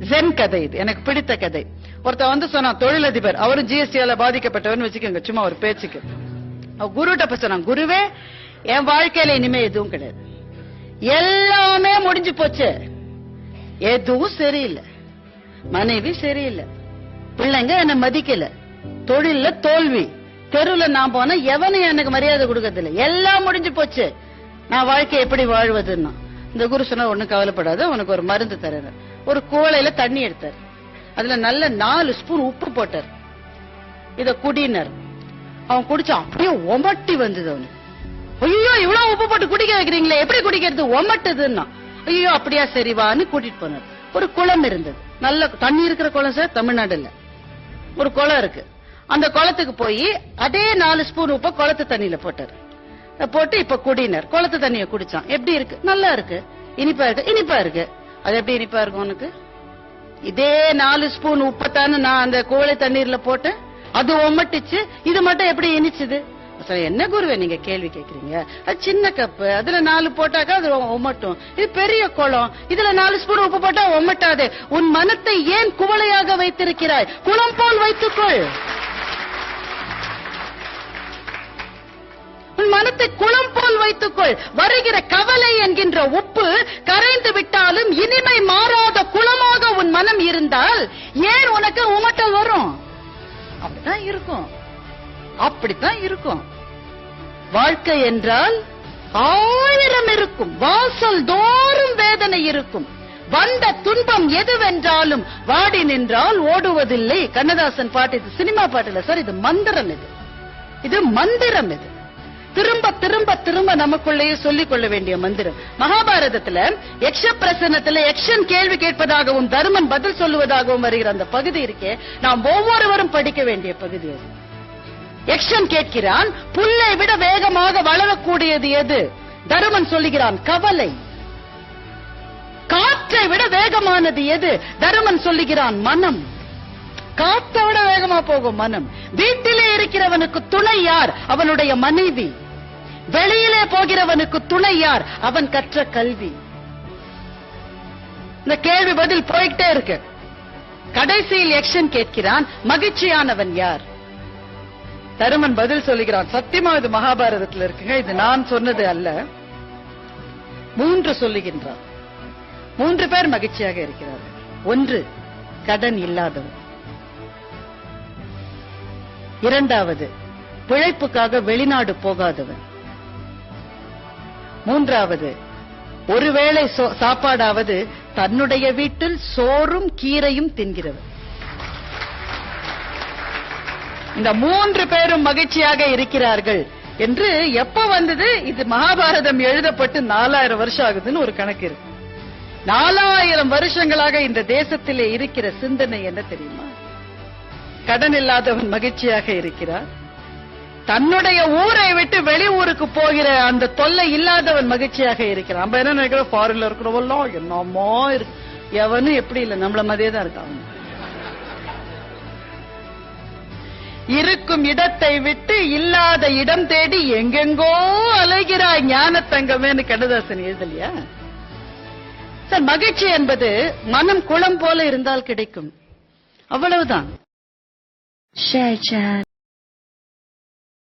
Gen கதை. இது எனக்கு பிடித்த கதை. ஒருத்தர் வந்து சொன்னா, தொழிலதிபர், அவரும் ஜிஎஸ்டியால பாதிக்கப்பட்டவர்னு வச்சுக்கோங்க, சும்மா ஒரு பேச்சுக்கு. குருட்ட சொன்னாங்க, குருவே என் வாழ்க்கையில இனிமே எதுவும் கிடையாது, எல்லாமே முடிஞ்சு போச்சு, எதுவும் சரியில்லை, மனைவி சரியில்லை, பிள்ளைங்க என்ன மதிக்கல, தொழில தோல்வி, தெருவுல நான் போன எவனும் எனக்கு மரியாதை கொடுக்கறது இல்லை, எல்லாம் முடிஞ்சு போச்சு, நான் வாழ்க்கை எப்படி வாழ்வதுன்னா. இந்த குரு சொன்னா, ஒண்ணும் கவலைப்படாத, உனக்கு ஒரு மருந்து தர்றாரு. ஒரு கோலையில தண்ணி எடுத்தார், அதுல நல்ல 4 ஸ்பூன் உப்பு போட்டார், இத குடினார். அவன் குடிச்சான், அப்படியே ஒமட்டி வந்தது அவனுக்கு. ஐயோ, இவ்வளவு உப்பு போட்டு குடிக்க வைக்கிறீங்களே, எப்படி குடிக்கிறது, ஒமட்டுதுன்னா. ஐயோ அப்படியா, சரிவான்னு கூட்டிட்டு போனார். ஒரு குளம் இருந்தது, நல்ல தண்ணி இருக்கிற குளம் சார், தமிழ்நாடுல ஒரு குளம் இருக்கு. அந்த குளத்துக்கு போய் அதே 4 ஸ்பூன் உப்ப குளத்து தண்ணியில போட்டார். போட்டு இப்ப குடினார். குளத்து தண்ணிய குடிச்சான். எப்படி இருக்கு? நல்லா இருக்கு. இனிப்பா இருக்கு? இனிப்பா இருக்கு. அது எப்படி இனிப்பா இருக்கும் உனக்கு? இதே 4 ஸ்பூன் உப்பத்தானு நான் அந்த கோழை தண்ணீர்ல போட்டேன், அது ஒமட்டுச்சு, இது மட்டும் எப்படி இனிச்சுது? என்ன குருவே நீங்க கேள்வி கேக்குறீங்க? அது சின்ன கப்பு, அதுல 4 போட்டாக்கா அது ஒமட்டும். இது பெரிய குளம், இதுல 4 ஸ்பூன் உப்பு போட்டா ஒமட்டாது. உன் மனத்தை ஏன் குவளையாக வைத்திருக்கிறாய்? குளம் போல் வைத்துக்கொள். உன் மனத்தை குளம் போல் வைத்துக்கொள். வருகிற கவலை என்கின்ற உப்பு கரைந்து விட்டாலும் இனிமை மாறாத குளமாக உன் மனம் இருந்தால் ஏன் உனக்கு உமட்டல் வரும்? அப்படித்தான் இருக்கும், அப்படித்தான் இருக்கும். வாழ்க்கை என்றால் 1000 இருக்கும், வாசல் தோறும் வேதனை இருக்கும். வந்த துன்பம் எதுவென்றாலும் வாடி நின்றால் ஓடுவதில்லை. கண்ணதாசன் பாட்டு. இது சினிமா பாட்டு இல்ல சார், இது மந்திரம். இது மந்திரம். இது திரும்ப திரும்ப திரும்ப நமக்குள்ளேயே சொல்லிக் கொள்ள வேண்டிய மந்திரம். மகாபாரதத்துல யக்ஷ பிரசன்னத்துல யக்ஷன் கேள்வி கேட்பதாகவும் தருமன் பதில் சொல்லுவதாகவும் வருகிற அந்த பகுதி இருக்கே, நாம் ஒவ்வொருவரும் படிக்க வேண்டிய பகுதி. யக்ஷன் கேட்கிறான், புல்லை விட வேகமாக வளரக்கூடியது எது? தருமன் சொல்லுகிறான், கவலை. காற்றை விட வேகமானது எது? தருமன் சொல்லுகிறான், மனம். காற்றை விட வேகமா போகும் மனம். வீட்டிலே இருக்கிறவனுக்கு துணை யார்? அவனுடைய மனைவி. வெளியிலே போகிறவனுக்கு துணை யார்? அவன் கற்ற கல்வி. இந்த கேள்வி பதில் போய்கிட்டே இருக்கு. கடைசியில் யக்ஷன் கேட்கிறான், மகிழ்ச்சியானவன் யார்? தருமன் பதில் சொல்லுகிறான், சத்தியமா இது மகாபாரதத்தில் இருக்குங்க, இது நான் சொன்னது அல்ல. 3 சொல்லுகின்றான். 3 பேர் மகிழ்ச்சியாக இருக்கிறார்கள். 1, கடன் இல்லாதவன். 2வது, பிழைப்புக்காக வெளிநாடு போகாதவன். 3வது, ஒருவேளை சாப்பாடாவது தன்னுடைய வீட்டில் சோறும் கீரையும் தின்கிறவன். இந்த 3 பேரும் மகிழ்ச்சியாக இருக்கிறார்கள் என்று எப்ப வந்தது? இது மகாபாரதம் எழுதப்பட்டு 4000 வருஷம் ஆகுதுன்னு ஒரு கணக்கு இருக்கு. 4000 வருஷங்களாக இந்த தேசத்திலே இருக்கிற சிந்தனை என்ன தெரியுமா? கடன் இல்லாதவன் மகிழ்ச்சியாக இருக்கிறார், தன்னுடைய ஊரை விட்டு வெளி ஊருக்கு போகிற அந்த தொல்லை இல்லாதவன் மகிழ்ச்சியாக இருக்கிறான். நம்ம என்ன நினைக்கிறோம், ஃபாரின்ல இருக்கிறவெல்லாம் என்னமோ இருக்கு, எவனும் எப்படி இல்லை, நம்மள மாதிரியே தான் இருக்காங்க. இருக்கும் இடத்தை விட்டு இல்லாத இடம் தேடி எங்கெங்கோ அலைகிறாய் ஞான தங்கமேன்னு கண்ணதாசன் எழுதலையா சார்? மகிழ்ச்சி என்பது மனம் குளம் போல இருந்தால் கிடைக்கும், அவ்வளவுதான்.